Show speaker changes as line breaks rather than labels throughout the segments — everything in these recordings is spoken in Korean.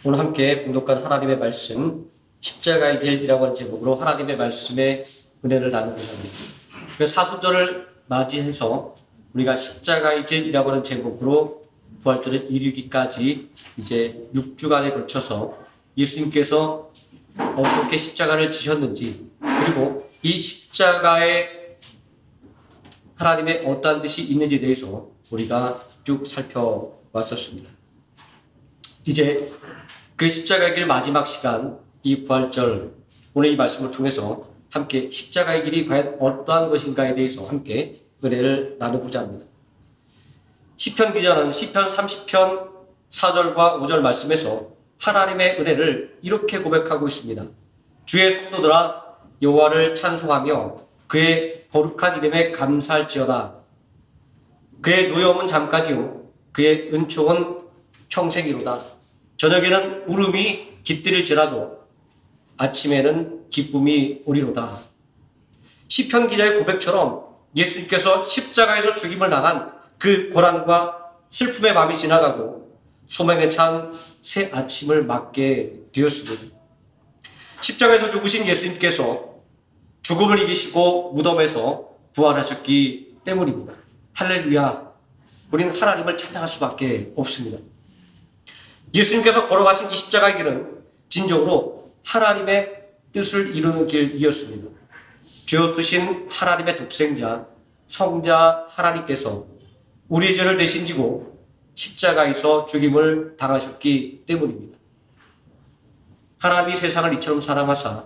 오늘 함께 봉독한 하나님의 말씀, 십자가의 길이라고 하는 제목으로 하나님의 말씀의 은혜를 나누고자 합니다. 그 사순절을 맞이해서 우리가 십자가의 길이라고 하는 제목으로 부활절을 이루기까지 이제 6주간에 걸쳐서 예수님께서 어떻게 십자가를 지셨는지, 그리고 이 십자가에 하나님의 어떠한 뜻이 있는지에 대해서 우리가 쭉 살펴왔었습니다. 이제 그 십자가의 길 마지막 시간, 이 부활절, 오늘 이 말씀을 통해서 함께 십자가의 길이 과연 어떠한 것인가에 대해서 함께 은혜를 나누고자 합니다. 시편 기자는 시편 30편 4절과 5절 말씀에서 하나님의 은혜를 이렇게 고백하고 있습니다. 주의 성도들아 여호와를 찬송하며 그의 거룩한 이름에 감사할지어다. 그의 노여움은 잠깐이요 그의 은총은 평생이로다. 저녁에는 울음이 깃들일지라도 아침에는 기쁨이 오리로다. 시편 기자의 고백처럼 예수님께서 십자가에서 죽임을 당한 그 고난과 슬픔의 밤이 지나가고 소망에 찬 새 아침을 맞게 되었습니다. 십자가에서 죽으신 예수님께서 죽음을 이기시고 무덤에서 부활하셨기 때문입니다. 할렐루야. 우리는 하나님을 찬양할 수밖에 없습니다. 예수님께서 걸어가신 이 십자가의 길은 진정으로 하나님의 뜻을 이루는 길이었습니다. 죄 없으신 하나님의 독생자, 성자 하나님께서 우리의 죄를 대신 지고 십자가에서 죽임을 당하셨기 때문입니다. 하나님이 세상을 이처럼 사랑하사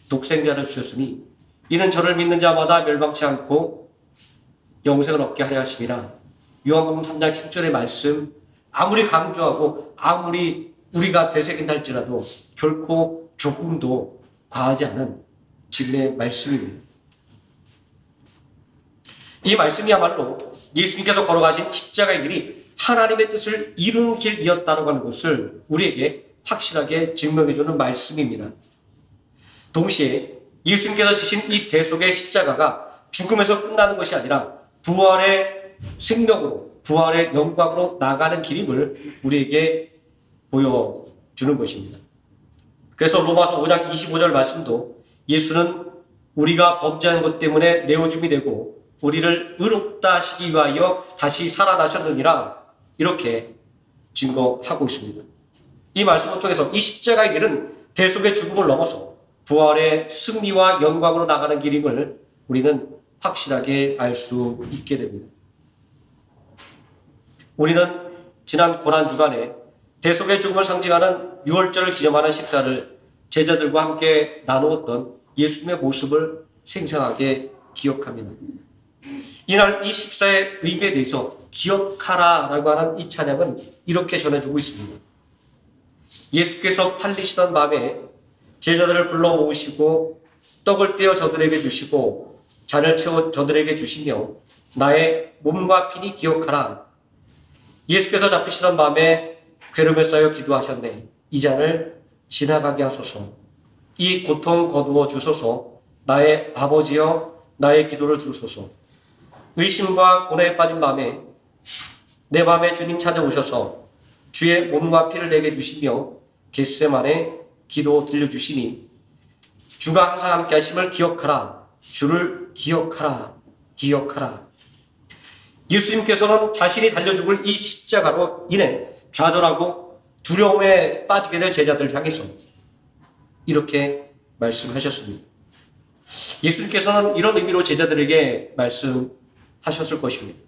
독생자를 주셨으니 이는 저를 믿는 자마다 멸망치 않고 영생을 얻게 하려 하심이라. 요한복음 3장 10절의 말씀, 아무리 강조하고 아무리 우리가 되새긴다 할지라도 결코 조금도 과하지 않은 진리의 말씀입니다. 이 말씀이야말로 예수님께서 걸어가신 십자가의 길이 하나님의 뜻을 이룬 길이었다고 하는 것을 우리에게 확실하게 증명해주는 말씀입니다. 동시에 예수님께서 지신 이 대속의 십자가가 죽음에서 끝나는 것이 아니라 부활의 생명으로, 부활의 영광으로 나가는 길임을 우리에게 보여주는 것입니다. 그래서 로마서 5장 25절 말씀도 예수는 우리가 범죄한 것 때문에 내어줌이 되고 우리를 의롭다 하시기 위하여 다시 살아나셨느니라, 이렇게 증거하고 있습니다. 이 말씀을 통해서 이 십자가의 길은 대속의 죽음을 넘어서 부활의 승리와 영광으로 나가는 길임을 우리는 확실하게 알 수 있게 됩니다. 우리는 지난 고난주간에 대속의 죽음을 상징하는 유월절을 기념하는 식사를 제자들과 함께 나누었던 예수님의 모습을 생생하게 기억합니다. 이날 이 식사의 의미에 대해서 기억하라 라고 하는 이 찬양은 이렇게 전해주고 있습니다. 예수께서 팔리시던 밤에 제자들을 불러 모으시고 떡을 떼어 저들에게 주시고 잔을 채워 저들에게 주시며 나의 몸과 피니 기억하라. 예수께서 잡히시던 밤에 괴로움에 쌓여 기도하셨네. 이 잔을 지나가게 하소서. 이 고통 거두어 주소서. 나의 아버지여 나의 기도를 들으소서. 의심과 고뇌에 빠진 밤에 내 밤에 주님 찾아오셔서 주의 몸과 피를 내게 주시며 겟세마네 기도 들려주시니 주가 항상 함께 하심을 기억하라. 주를 기억하라. 기억하라. 예수님께서는 자신이 달려 죽을 이 십자가로 인해 좌절하고 두려움에 빠지게 될 제자들을 향해서 이렇게 말씀하셨습니다. 예수님께서는 이런 의미로 제자들에게 말씀하셨을 것입니다.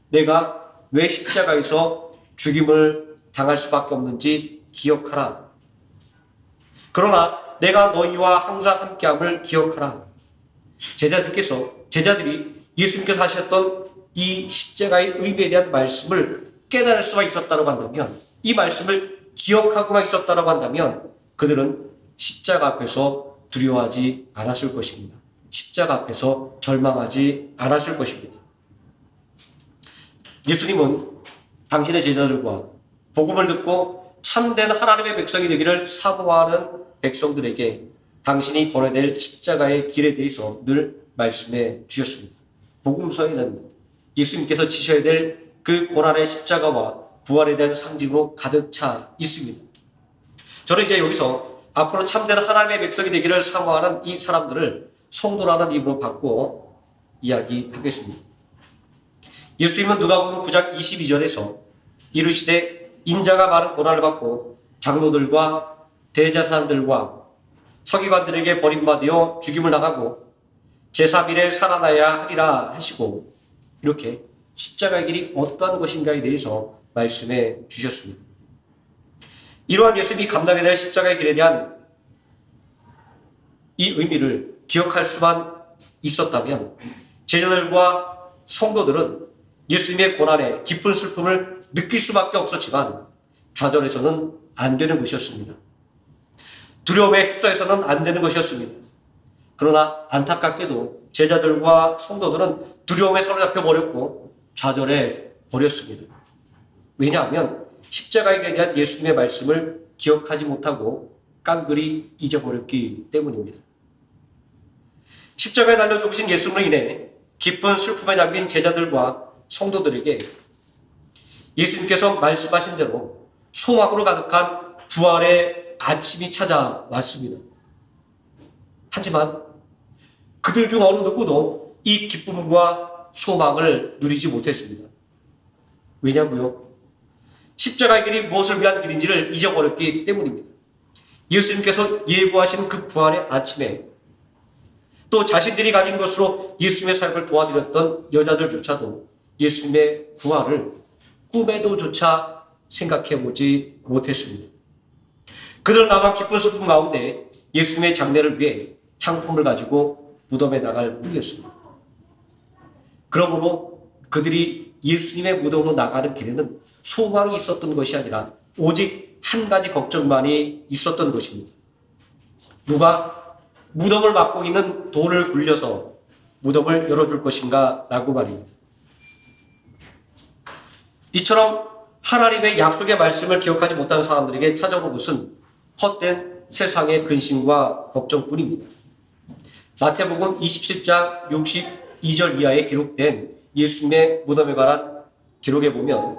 내가 왜 십자가에서 죽임을 당할 수밖에 없는지 기억하라. 그러나 내가 너희와 항상 함께함을 기억하라. 제자들이 예수님께서 하셨던 이 십자가의 의미에 대한 말씀을 깨달을 수가 있었다고 한다면, 이 말씀을 기억하고만 있었다고 한다면 그들은 십자가 앞에서 두려워하지 않았을 것입니다. 십자가 앞에서 절망하지 않았을 것입니다. 예수님은 당신의 제자들과 복음을 듣고 참된 하나님의 백성이 되기를 사모하는 백성들에게 당신이 걸어야 될 십자가의 길에 대해서 늘 말씀해 주셨습니다. 복음서에는 예수님께서 지셔야 될 그 고난의 십자가와 부활에 대한 상징으로 가득 차 있습니다. 저는 이제 여기서 앞으로 참된 하나님의 백성이 되기를 사모하는 이 사람들을 성도라는 이름으로 바꾸어 이야기하겠습니다. 예수님은 누가복음 9장 22절에서 이르시되 인자가 많은 고난을 받고 장로들과 대제사장들과 서기관들에게 버림받아 죽임을 당하고 제3일에 살아나야 하리라 하시고, 이렇게 십자가의 길이 어떠한 것인가에 대해서 말씀해 주셨습니다. 이러한 예수님이 감당해야 될 십자가의 길에 대한 이 의미를 기억할 수만 있었다면 제자들과 성도들은 예수님의 고난에 깊은 슬픔을 느낄 수밖에 없었지만 좌절해서는 안 되는 것이었습니다. 두려움에 휩싸여서는 안 되는 것이었습니다. 그러나 안타깝게도 제자들과 성도들은 두려움에 사로잡혀 버렸고 좌절해 버렸습니다. 왜냐하면 십자가에 대한 예수님의 말씀을 기억하지 못하고 깡그리 잊어버렸기 때문입니다. 십자가에 달려 죽으신 예수님으로 인해 깊은 슬픔에 잠긴 제자들과 성도들에게 예수님께서 말씀하신 대로 소망으로 가득한 부활의 아침이 찾아왔습니다. 하지만 그들 중 어느 누구도 이 기쁨과 소망을 누리지 못했습니다. 왜냐고요? 십자가의 길이 무엇을 위한 길인지를 잊어버렸기 때문입니다. 예수님께서 예고하신 그 부활의 아침에 또 자신들이 가진 것으로 예수님의 사역을 도와드렸던 여자들조차도 예수님의 부활을 꿈에도조차 생각해보지 못했습니다. 그들은 아마 기쁜 슬픔 가운데 예수님의 장례를 위해 향품을 가지고 무덤에 나갈 뿐이었습니다. 그러므로 그들이 예수님의 무덤으로 나가는 길에는 소망이 있었던 것이 아니라 오직 한 가지 걱정만이 있었던 것입니다. 누가 무덤을 막고 있는 돌을 굴려서 무덤을 열어줄 것인가 라고 말입니다. 이처럼 하나님의 약속의 말씀을 기억하지 못하는 사람들에게 찾아오는 것은 헛된 세상의 근심과 걱정뿐입니다. 마태복음 27장 62절 이하에 기록된 예수님의 무덤에 관한 기록에 보면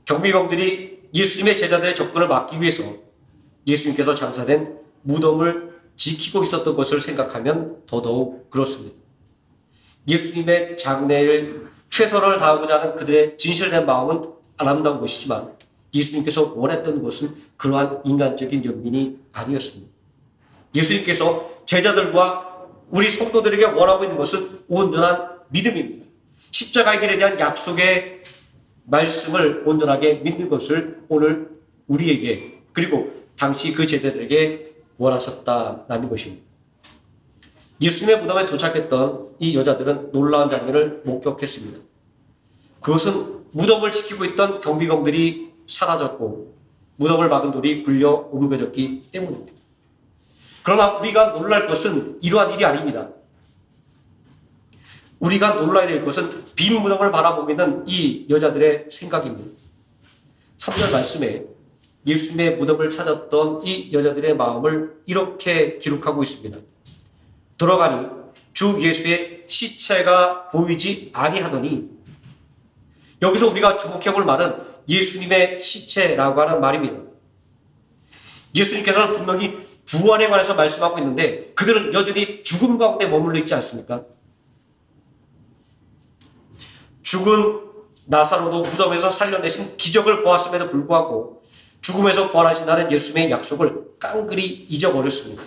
경비병들이 예수님의 제자들의 접근을 막기 위해서 예수님께서 장사된 무덤을 지키고 있었던 것을 생각하면 더더욱 그렇습니다. 예수님의 장례를 최선을 다하고자 하는 그들의 진실된 마음은 아름다운 것이지만 예수님께서 원했던 것은 그러한 인간적인 연민이 아니었습니다. 예수님께서 제자들과 우리 성도들에게 원하고 있는 것은 온전한 믿음입니다. 십자가의 길에 대한 약속의 말씀을 온전하게 믿는 것을 오늘 우리에게 그리고 당시 그 제자들에게 원하셨다라는 것입니다. 예수님의 무덤에 도착했던 이 여자들은 놀라운 장면을 목격했습니다. 그것은 무덤을 지키고 있던 경비병들이 사라졌고 무덤을 막은 돌이 굴려 옮겨졌기 때문입니다. 그러나 우리가 놀랄 것은 이러한 일이 아닙니다. 우리가 놀라야 될 것은 빈 무덤을 바라보고 있는 이 여자들의 생각입니다. 3절 말씀에 예수님의 무덤을 찾았던 이 여자들의 마음을 이렇게 기록하고 있습니다. 들어가니 주 예수의 시체가 보이지 아니하더니, 여기서 우리가 주목해 볼 말은 예수님의 시체라고 하는 말입니다. 예수님께서는 분명히 부활에 관해서 말씀하고 있는데 그들은 여전히 죽음 가운데 머물러 있지 않습니까? 죽은 나사로도 무덤에서 살려내신 기적을 보았음에도 불구하고 죽음에서 부활하신다는 예수님의 약속을 깡그리 잊어버렸습니다.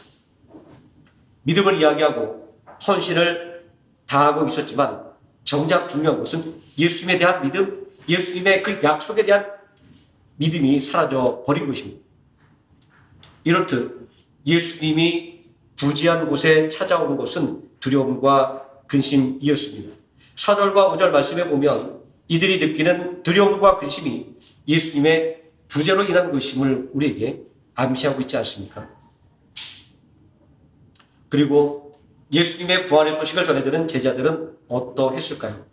믿음을 이야기하고 헌신을 다하고 있었지만 정작 중요한 것은 예수님에 대한 믿음, 예수님의 그 약속에 대한 믿음이 사라져 버린 것입니다. 이렇듯 예수님이 부지한 곳에 찾아오는 것은 두려움과 근심이었습니다. 4절과 5절 말씀에 보면 이들이 느끼는 두려움과 근심이 예수님의 부재로 인한 것임을 우리에게 암시하고 있지 않습니까? 그리고 예수님의 부활의 소식을 전해들은 제자들은 어떠했을까요?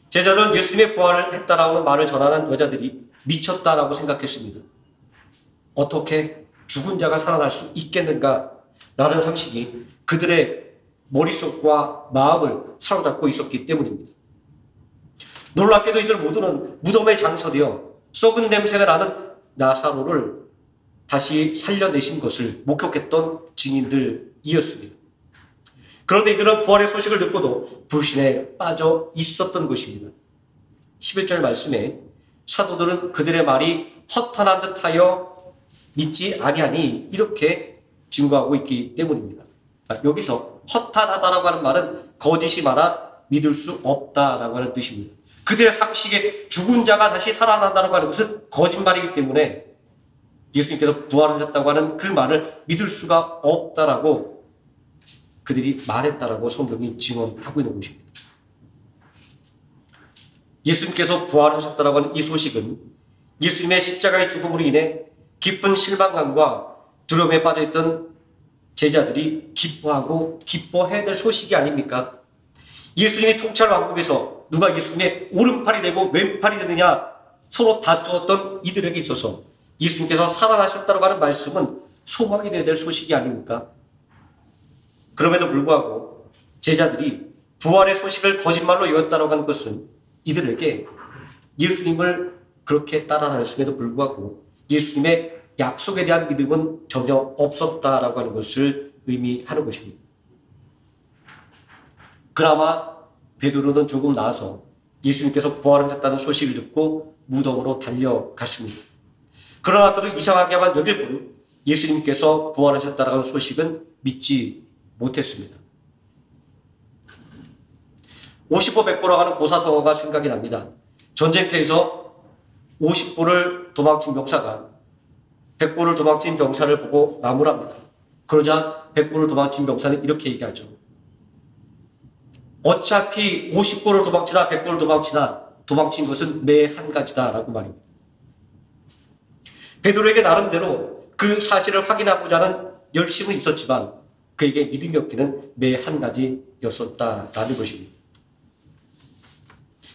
제자들은 예수님의 부활을 했다라는 말을 전하는 여자들이 미쳤다라고 생각했습니다. 어떻게 죽은 자가 살아날 수 있겠는가? 라는 상식이 그들의 머릿속과 마음을 사로잡고 있었기 때문입니다. 놀랍게도 이들 모두는 무덤에 장서되어 썩은 냄새가 나는 나사로를 다시 살려내신 것을 목격했던 증인들이었습니다. 그런데 이들은 부활의 소식을 듣고도 불신에 빠져 있었던 것입니다. 11절 말씀에 사도들은 그들의 말이 허탄한 듯하여 믿지 아니하니 이렇게 증거하고 있기 때문입니다. 여기서 허탄하다라고 하는 말은 거짓이 많아 믿을 수 없다라고 하는 뜻입니다. 그들의 상식에 죽은 자가 다시 살아난다고 하는 것은 거짓말이기 때문에 예수님께서 부활하셨다고 하는 그 말을 믿을 수가 없다라고 그들이 말했다라고 성경이 증언하고 있는 것입니다. 예수님께서 부활하셨다라고 하는 이 소식은 예수님의 십자가의 죽음으로 인해 깊은 실망감과 두려움에 빠져있던 제자들이 기뻐하고 기뻐해야 될 소식이 아닙니까? 예수님이 통치할 왕국에서 누가 예수님의 오른팔이 되고 왼팔이 되느냐 서로 다투었던 이들에게 있어서 예수님께서 살아나셨다고 하는 말씀은 소망이 되어야 될 소식이 아닙니까? 그럼에도 불구하고 제자들이 부활의 소식을 거짓말로 이었다고 하는 것은 이들에게 예수님을 그렇게 따라다녔음에도 불구하고 예수님의 약속에 대한 믿음은 전혀 없었다라고 하는 것을 의미하는 것입니다. 그나마 베드로는 조금 나아서 예수님께서 부활하셨다는 소식을 듣고 무덤으로 달려갔습니다. 그러나 그도 이상하게만 여길 뿐 예수님께서 부활하셨다는 소식은 믿지 못했습니다. 50보 100보라고 하는 고사성어가 생각이 납니다. 전쟁터에서 50보를 도망친 병사가 100보를 도망친 병사를 보고 나무랍니다. 그러자 100보를 도망친 병사는 이렇게 얘기하죠. 어차피 50보를 도망치나 100보를 도망치나 도망친 것은 매 한 가지다라고 말입니다. 베드로에게 나름대로 그 사실을 확인하고자 하는 열심은 있었지만 그에게 믿음이 없기는 매 한 가지였었다라는 것입니다.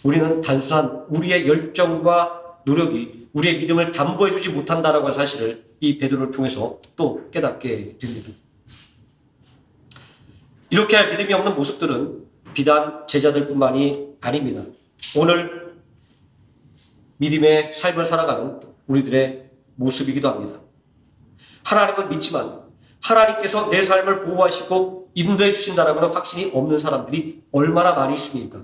우리는 단순한 우리의 열정과 노력이 우리의 믿음을 담보해주지 못한다라고 하는 사실을 이 베드로를 통해서 또 깨닫게 됩니다. 이렇게 믿음이 없는 모습들은 비단 제자들뿐만이 아닙니다. 오늘 믿음의 삶을 살아가는 우리들의 모습이기도 합니다. 하나님은 믿지만 하나님께서 내 삶을 보호하시고 인도해 주신다라고 하는 확신이 없는 사람들이 얼마나 많이 있습니까?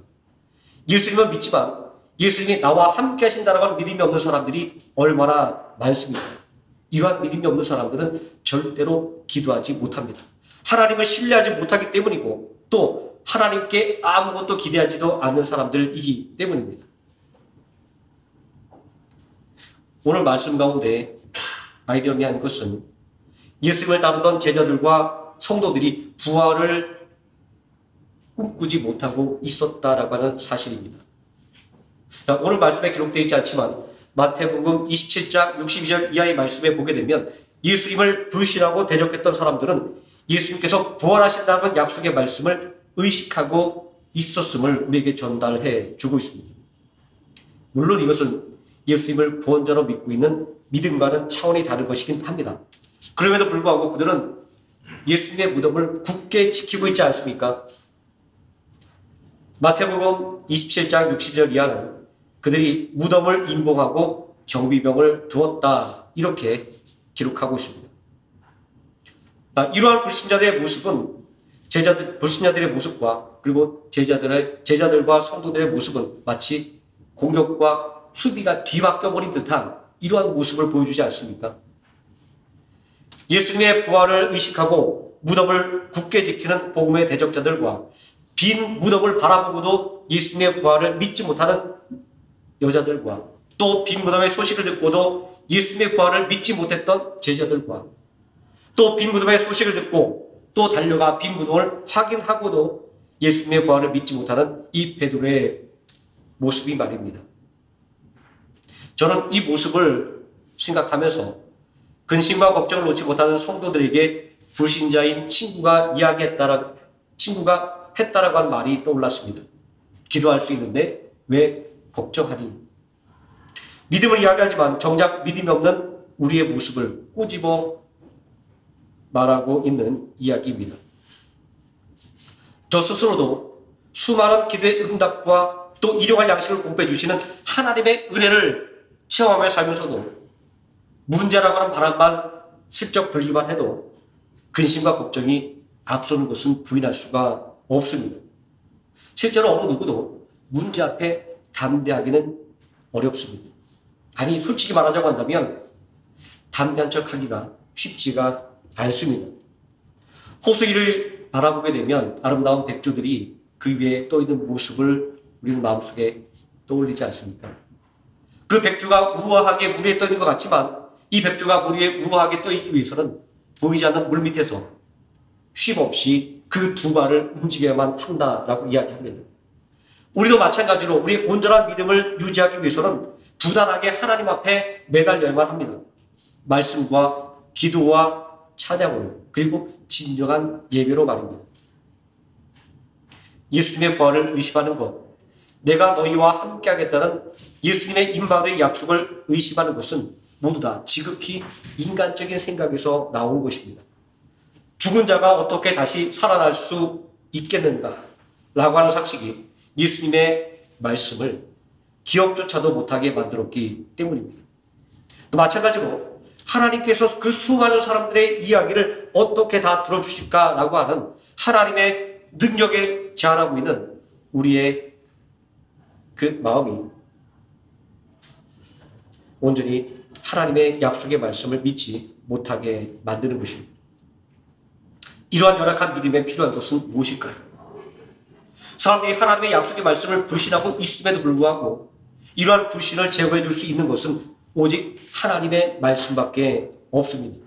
예수님은 믿지만 예수님이 나와 함께 하신다라고 하는 믿음이 없는 사람들이 얼마나 많습니까? 이러한 믿음이 없는 사람들은 절대로 기도하지 못합니다. 하나님을 신뢰하지 못하기 때문이고 또 하나님께 아무것도 기대하지도 않는 사람들이기 때문입니다. 오늘 말씀 가운데 아이러니한 것은 예수님을 따르던 제자들과 성도들이 부활을 꿈꾸지 못하고 있었다라고 하는 사실입니다. 오늘 말씀에 기록되어 있지 않지만 마태복음 27장 62절 이하의 말씀에 보게 되면 예수님을 불신하고 대적했던 사람들은 예수님께서 부활하신다는 약속의 말씀을 의식하고 있었음을 우리에게 전달해 주고 있습니다. 물론 이것은 예수님을 구원자로 믿고 있는 믿음과는 차원이 다른 것이긴 합니다. 그럼에도 불구하고 그들은 예수님의 무덤을 굳게 지키고 있지 않습니까? 마태복음 27장 60절 이하는 그들이 무덤을 임봉하고 경비병을 두었다 이렇게 기록하고 있습니다. 이러한 불신자들의 모습은 불신자들의 모습과 그리고 제자들과 성도들의 모습은 마치 공격과 수비가 뒤바뀌어버린 듯한 이러한 모습을 보여주지 않습니까? 예수님의 부활을 의식하고 무덤을 굳게 지키는 복음의 대적자들과 빈 무덤을 바라보고도 예수님의 부활을 믿지 못하는 여자들과 또 빈 무덤의 소식을 듣고도 예수님의 부활을 믿지 못했던 제자들과 또 빈 무덤의 소식을 듣고 또 달려가 빈 무덤을 확인하고도 예수님의 부활을 믿지 못하는 이 베드로의 모습이 말입니다. 저는 이 모습을 생각하면서 근심과 걱정을 놓지 못하는 성도들에게 불신자인 친구가 했다라고 하는 말이 떠올랐습니다. 기도할 수 있는데 왜 걱정하니? 믿음을 이야기하지만 정작 믿음이 없는 우리의 모습을 꼬집어 말하고 있는 이야기입니다. 저 스스로도 수많은 기도의 응답과 또 일용할 양식을 공급해 주시는 하나님의 은혜를 체험하며 살면서도 문제라고 하는 바람만 슬쩍 불기만 해도 근심과 걱정이 앞서는 것은 부인할 수가 없습니다. 실제로 어느 누구도 문제 앞에 담대하기는 어렵습니다. 아니 솔직히 말하자고 한다면 담대한 척하기가 쉽지가 않습니다. 호수일을 바라보게 되면 아름다운 백조들이 그 위에 떠있는 모습을 우리는 마음속에 떠올리지 않습니까? 그 백조가 우아하게 물 위에 떠있는 것 같지만 이 백조가 물 위에 우아하게 떠있기 위해서는 보이지 않는 물 밑에서 쉼없이 그 두 발을 움직여야만 한다라고 이야기합니다. 우리도 마찬가지로 우리의 온전한 믿음을 유지하기 위해서는 부단하게 하나님 앞에 매달려야만 합니다. 말씀과 기도와 찬양으로 그리고 진정한 예배로 말입니다. 예수님의 부활을 의심하는 것, 내가 너희와 함께 하겠다는 예수님의 임마누엘의 약속을 의심하는 것은 모두 다 지극히 인간적인 생각에서 나온 것입니다. 죽은 자가 어떻게 다시 살아날 수 있겠는가 라고 하는 상식이 예수님의 말씀을 기억조차도 못하게 만들었기 때문입니다. 또 마찬가지로 하나님께서 그 수많은 사람들의 이야기를 어떻게 다 들어주실까라고 하는 하나님의 능력에 제한하고 있는 우리의 그 마음이 온전히 하나님의 약속의 말씀을 믿지 못하게 만드는 것입니다. 이러한 열악한 믿음에 필요한 것은 무엇일까요? 사람들이 하나님의 약속의 말씀을 불신하고 있음에도 불구하고 이러한 불신을 제거해 줄 수 있는 것은 오직 하나님의 말씀밖에 없습니다.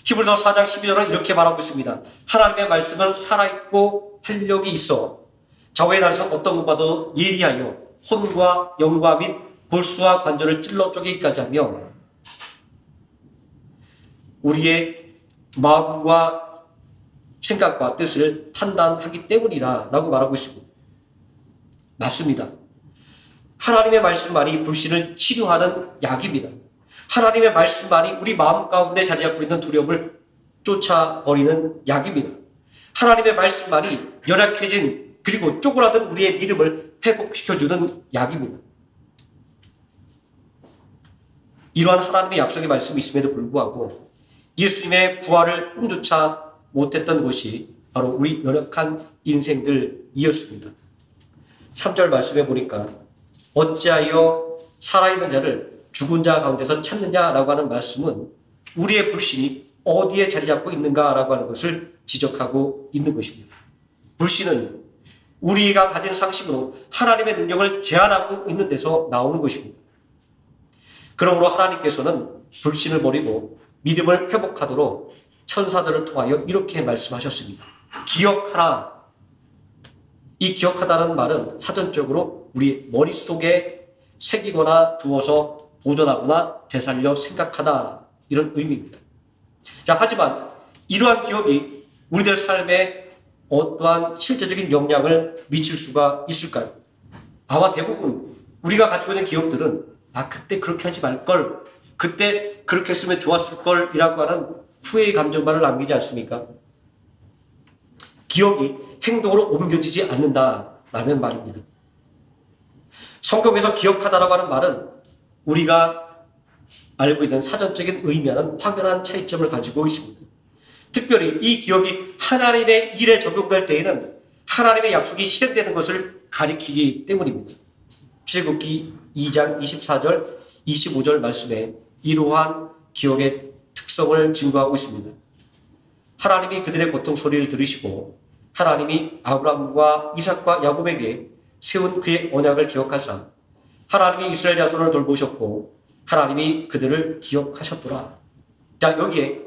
히브리서 4장 12절은 이렇게 말하고 있습니다. 하나님의 말씀은 살아있고 활력이 있어 좌우의 날선 어떤 것과도 예리하여 혼과 영과 및 골수와 관절을 찔러 쪼개기까지 하며 우리의 마음과 생각과 뜻을 판단하기 때문이다 라고 말하고 있습니다. 맞습니다. 하나님의 말씀만이 불신을 치료하는 약입니다. 하나님의 말씀만이 우리 마음 가운데 자리 잡고 있는 두려움을 쫓아버리는 약입니다. 하나님의 말씀만이 연약해진 그리고 쪼그라든 우리의 믿음을 회복시켜주는 약입니다. 이러한 하나님의 약속의 말씀이 있음에도 불구하고 예수님의 부활을 꿈조차 못했던 것이 바로 우리 연약한 인생들이었습니다. 3절 말씀에 보니까 어찌하여 살아있는 자를 죽은 자 가운데서 찾느냐라고 하는 말씀은 우리의 불신이 어디에 자리 잡고 있는가라고 하는 것을 지적하고 있는 것입니다. 불신은 우리가 가진 상식으로 하나님의 능력을 제한하고 있는 데서 나오는 것입니다. 그러므로 하나님께서는 불신을 버리고 믿음을 회복하도록 천사들을 통하여 이렇게 말씀하셨습니다. 기억하라. 이 기억하다는 말은 사전적으로 우리 머릿속에 새기거나 두어서 보존하거나 되살려 생각하다 이런 의미입니다. 자, 하지만 이러한 기억이 우리들 삶에 어떠한 실제적인 영향을 미칠 수가 있을까요? 아마 대부분 우리가 가지고 있는 기억들은 그때 그렇게 하지 말걸, 그때 그렇게 했으면 좋았을걸 이라고 하는 후회의 감정만을 남기지 않습니까? 기억이 행동으로 옮겨지지 않는다라는 말입니다. 성경에서 기억하다라고 하는 말은 우리가 알고 있는 사전적인 의미와는 확연한 차이점을 가지고 있습니다. 특별히 이 기억이 하나님의 일에 적용될 때에는 하나님의 약속이 실행되는 것을 가리키기 때문입니다. 출애굽기 2장 24절, 25절 말씀에 이러한 기억의 특성을 증거하고 있습니다. 하나님이 그들의 고통 소리를 들으시고 하나님이 아브라함과 이삭과 야곱에게 세운 그의 언약을 기억하사 하나님이 이스라엘 자손을 돌보셨고 하나님이 그들을 기억하셨더라. 자, 여기에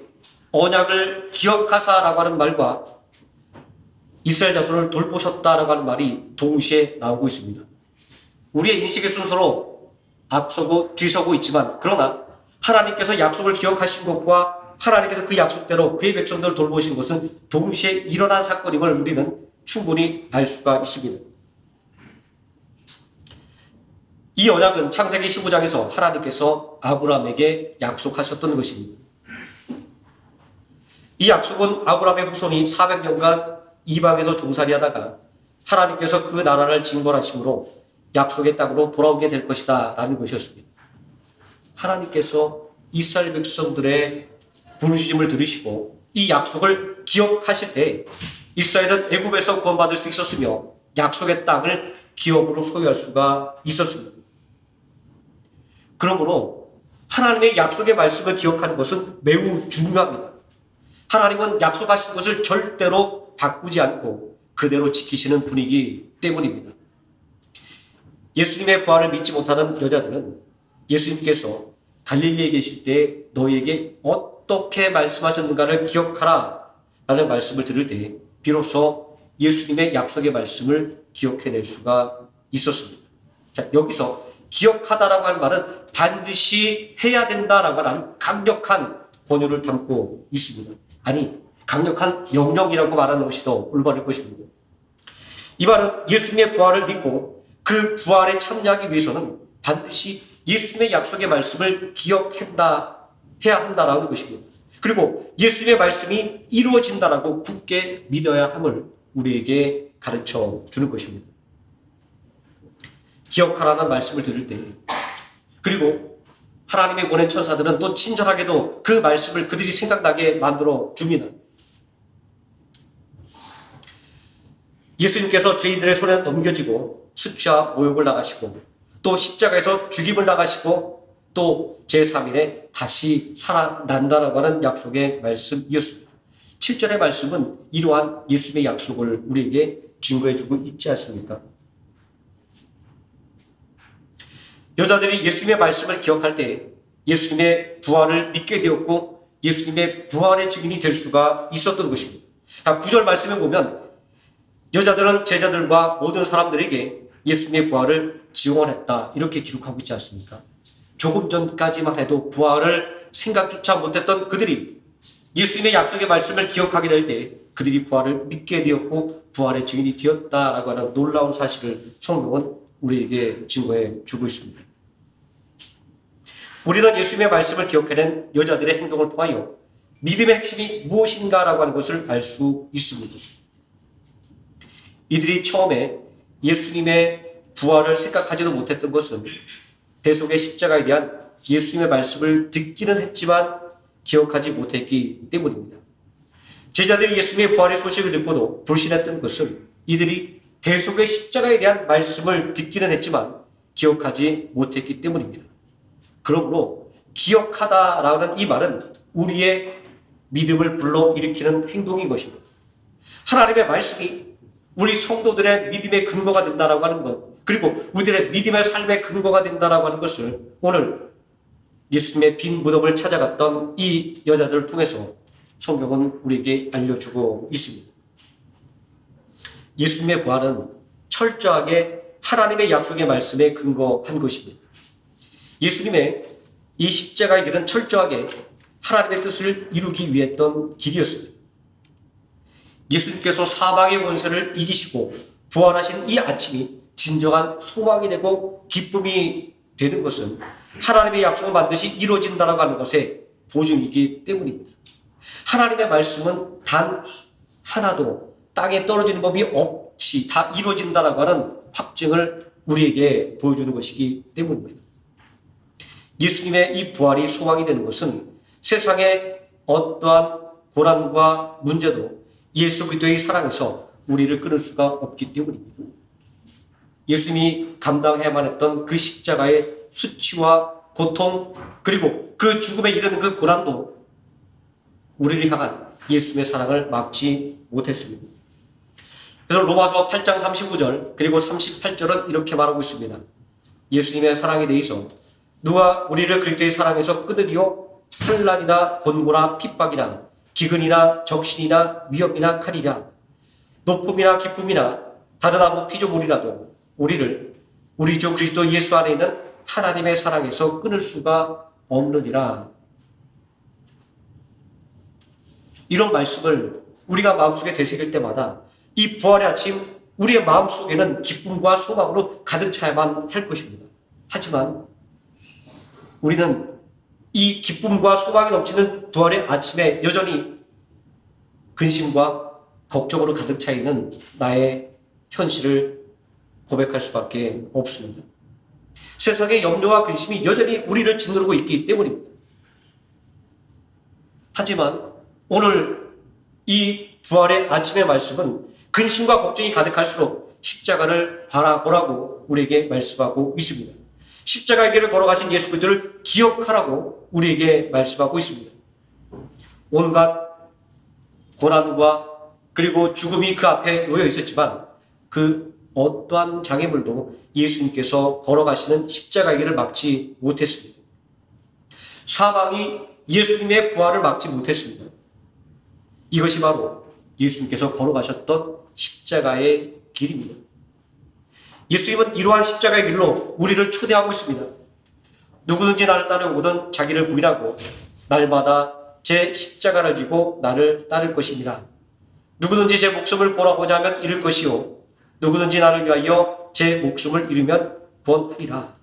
언약을 기억하사라고 하는 말과 이스라엘 자손을 돌보셨다라고 하는 말이 동시에 나오고 있습니다. 우리의 인식의 순서로 앞서고 뒤서고 있지만 그러나 하나님께서 약속을 기억하신 것과 하나님께서 그 약속대로 그의 백성들을 돌보신 것은 동시에 일어난 사건임을 우리는 충분히 알 수가 있습니다. 이 언약은 창세기 15장에서 하나님께서 아브라함에게 약속하셨던 것입니다. 이 약속은 아브라함의 후손이 400년간 이방에서 종살이 하다가 하나님께서 그 나라를 징벌하심으로 약속의 땅으로 돌아오게 될 것이다 라는 것이었습니다. 하나님께서 이스라엘 백성들의 부르짖음을 들으시고 이 약속을 기억하실 때 이스라엘은 애굽에서 구원받을 수 있었으며 약속의 땅을 기업으로 소유할 수가 있었습니다. 그러므로 하나님의 약속의 말씀을 기억하는 것은 매우 중요합니다. 하나님은 약속하신 것을 절대로 바꾸지 않고 그대로 지키시는 분이기 때문입니다. 예수님의 부활을 믿지 못하는 여자들은 예수님께서 갈릴리에 계실 때 너희에게 어떻게 말씀하셨는가를 기억하라 라는 말씀을 들을 때 비로소 예수님의 약속의 말씀을 기억해낼 수가 있었습니다. 자, 여기서 기억하다라고 하는 말은 반드시 해야 된다라고 하는 강력한 권유를 담고 있습니다. 아니, 강력한 명령이라고 말하는 것이 더 올바를 것입니다. 이 말은 예수님의 부활을 믿고 그 부활에 참여하기 위해서는 반드시 예수님의 약속의 말씀을 해야 한다라는 것입니다. 그리고 예수님의 말씀이 이루어진다라고 굳게 믿어야 함을 우리에게 가르쳐 주는 것입니다. 기억하라는 말씀을 들을 때, 그리고 하나님의 보낸 천사들은 또 친절하게도 그 말씀을 그들이 생각나게 만들어 줍니다. 예수님께서 죄인들의 손에 넘겨지고 수치와 모욕을 당하시고 또 십자가에서 죽임을 당하시고 또 제3일에 다시 살아난다라고 하는 약속의 말씀이었습니다. 7절의 말씀은 이러한 예수님의 약속을 우리에게 증거해주고 있지 않습니까? 여자들이 예수님의 말씀을 기억할 때 예수님의 부활을 믿게 되었고 예수님의 부활의 증인이 될 수가 있었던 것입니다. 9절 말씀에 보면 여자들은 제자들과 모든 사람들에게 예수님의 부활을 증언했다 이렇게 기록하고 있지 않습니까? 조금 전까지만 해도 부활을 생각조차 못했던 그들이 예수님의 약속의 말씀을 기억하게 될 때 그들이 부활을 믿게 되었고 부활의 증인이 되었다라고 하는 놀라운 사실을 성경은 우리에게 증거해 주고 있습니다. 우리는 예수님의 말씀을 기억해낸 여자들의 행동을 통하여 믿음의 핵심이 무엇인가라고 하는 것을 알 수 있습니다. 이들이 처음에 예수님의 부활을 생각하지도 못했던 것은 대속의 십자가에 대한 예수님의 말씀을 듣기는 했지만 기억하지 못했기 때문입니다. 제자들이 예수님의 부활의 소식을 듣고도 불신했던 것은 이들이 대속의 십자가에 대한 말씀을 듣기는 했지만 기억하지 못했기 때문입니다. 그러므로 기억하다라는 이 말은 우리의 믿음을 불러일으키는 행동인 것입니다. 하나님의 말씀이 우리 성도들의 믿음의 근거가 된다라고 하는 것, 그리고 우리들의 믿음의 삶의 근거가 된다라고 하는 것을 오늘 예수님의 빈 무덤을 찾아갔던 이 여자들을 통해서 성경은 우리에게 알려주고 있습니다. 예수님의 부활은 철저하게 하나님의 약속의 말씀에 근거한 것입니다. 예수님의 이 십자가의 길은 철저하게 하나님의 뜻을 이루기 위해 했던 길이었습니다. 예수님께서 사망의 권세를 이기시고 부활하신 이 아침이 진정한 소망이 되고 기쁨이 되는 것은 하나님의 약속은 반드시 이루어진다라고 하는 것의 보증이기 때문입니다. 하나님의 말씀은 단 하나도 땅에 떨어지는 법이 없이 다 이루어진다라고 하는 확증을 우리에게 보여주는 것이기 때문입니다. 예수님의 이 부활이 소망이 되는 것은 세상의 어떠한 고난과 문제도 예수 그리스도의 사랑에서 우리를 끊을 수가 없기 때문입니다. 예수님이 감당해야만 했던 그 십자가의 수치와 고통 그리고 그 죽음에 이르는 그 고난도 우리를 향한 예수님의 사랑을 막지 못했습니다. 그래서 로마서 8장 35절 그리고 38절은 이렇게 말하고 있습니다. 예수님의 사랑에 대해서 누가 우리를 그리스도의 사랑에서 끊으리요? 환난이나 곤고나 핍박이나 기근이나 적신이나 위협이나 칼이나 높음이나 기쁨이나 다른 아무 피조물이라도 우리를 우리 주 그리스도 예수 안에 있는 하나님의 사랑에서 끊을 수가 없느니라. 이런 말씀을 우리가 마음속에 되새길 때마다 이 부활의 아침 우리의 마음속에는 기쁨과 소망으로 가득 차야만 할 것입니다. 하지만 우리는 이 기쁨과 소망이 넘치는 부활의 아침에 여전히 근심과 걱정으로 가득 차 있는 나의 현실을 고백할 수밖에 없습니다. 세상의 염려와 근심이 여전히 우리를 짓누르고 있기 때문입니다. 하지만 오늘 이 부활의 아침의 말씀은 근심과 걱정이 가득할수록 십자가를 바라보라고 우리에게 말씀하고 있습니다. 십자가의 길을 걸어가신 예수 그리스도를 기억하라고 우리에게 말씀하고 있습니다. 온갖 고난과 그리고 죽음이 그 앞에 놓여 있었지만 그 어떠한 장애물도 예수님께서 걸어가시는 십자가의 길을 막지 못했습니다. 사망이 예수님의 부활을 막지 못했습니다. 이것이 바로 예수님께서 걸어가셨던 십자가의 길입니다. 예수님은 이러한 십자가의 길로 우리를 초대하고 있습니다. 누구든지 나를 따르고는 자기를 부인하고 날마다 제 십자가를 지고 나를 따를 것이니라. 누구든지 제 목숨을 구원하고자 하면 잃을 것이요 누구든지 나를 위하여 제 목숨을 잃으면 구원하리라.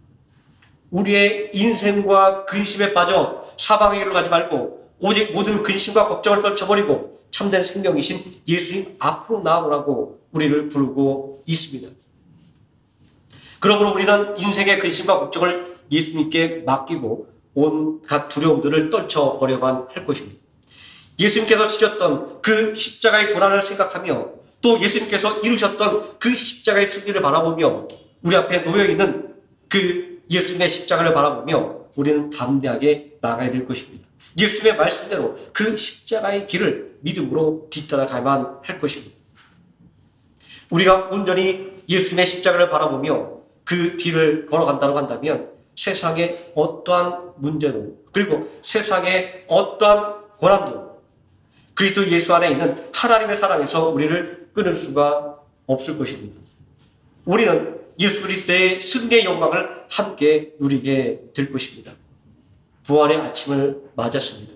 우리의 인생과 근심에 빠져 사방의 길로 가지 말고 오직 모든 근심과 걱정을 떨쳐버리고 참된 생명이신 예수님 앞으로 나오라고 우리를 부르고 있습니다. 그러므로 우리는 인생의 근심과 걱정을 예수님께 맡기고 온갖 두려움들을 떨쳐버려만 할 것입니다. 예수님께서 지셨던 그 십자가의 고난을 생각하며 또 예수님께서 이루셨던 그 십자가의 승리를 바라보며 우리 앞에 놓여있는 그 예수님의 십자가를 바라보며 우리는 담대하게 나가야 될 것입니다. 예수님의 말씀대로 그 십자가의 길을 믿음으로 뒤따라가야만 할 것입니다. 우리가 온전히 예수님의 십자가를 바라보며 그 뒤를 걸어간다고 한다면 세상의 어떠한 문제도 그리고 세상의 어떠한 고난도 그리스도 예수 안에 있는 하나님의 사랑에서 우리를 끊을 수가 없을 것입니다. 우리는 예수 그리스도의 승리의 영광을 함께 누리게 될 것입니다. 부활의 아침을 맞았습니다.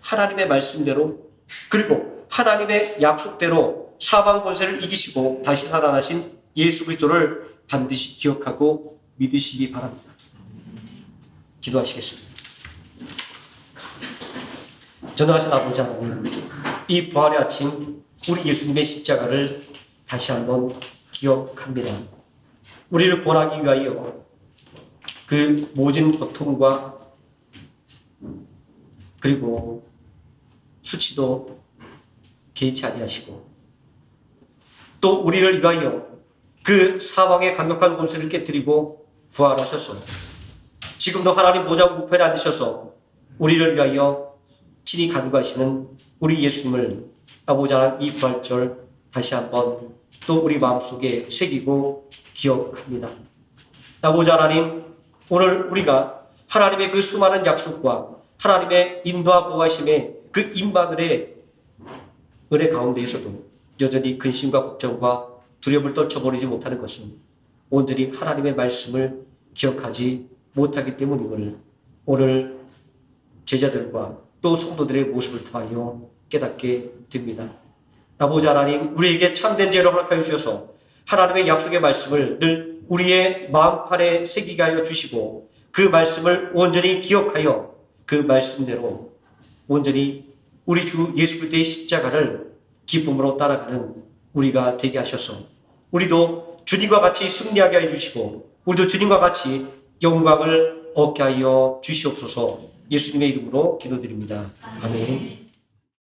하나님의 말씀대로 그리고 하나님의 약속대로 사방 권세를 이기시고 다시 살아나신 예수 그리스도를 반드시 기억하고 믿으시기 바랍니다. 기도하시겠습니다. 전능하신 아버지 하나님, 이 부활의 아침 우리 예수님의 십자가를 다시 한번 기억합니다. 우리를 구원하기 위하여 그 모진 고통과 그리고 수치도 개의치 아니하시고 또 우리를 위하여 그 사망의 강력한 권세를 깨뜨리고 부활하셔서 지금도 하나님 보좌 우편에 앉으셔서 우리를 위하여 친히 간구하시는 우리 예수님을 아버지 하나님 이 부활절 다시 한번 또 우리 마음속에 새기고 기억합니다. 아버지 하나님, 오늘 우리가 하나님의 그 수많은 약속과 하나님의 인도와 보호하심의 그 임마누엘의 은혜 가운데에서도 여전히 근심과 걱정과 두려움을 떨쳐버리지 못하는 것은 온전히 하나님의 말씀을 기억하지 못하기 때문임을 오늘 제자들과 또 성도들의 모습을 통하여 깨닫게 됩니다. 아버지 하나님, 우리에게 참된 지혜를 허락하여 주셔서 하나님의 약속의 말씀을 늘 우리의 마음판에 새기게 하여 주시고 그 말씀을 온전히 기억하여 그 말씀대로 온전히 우리 주 예수 그리스도의 십자가를 기쁨으로 따라가는 우리가 되게 하셔서 우리도 주님과 같이 승리하게 하여 주시고 우리도 주님과 같이 영광을 얻게 하여 주시옵소서. 예수님의 이름으로 기도드립니다. 아멘.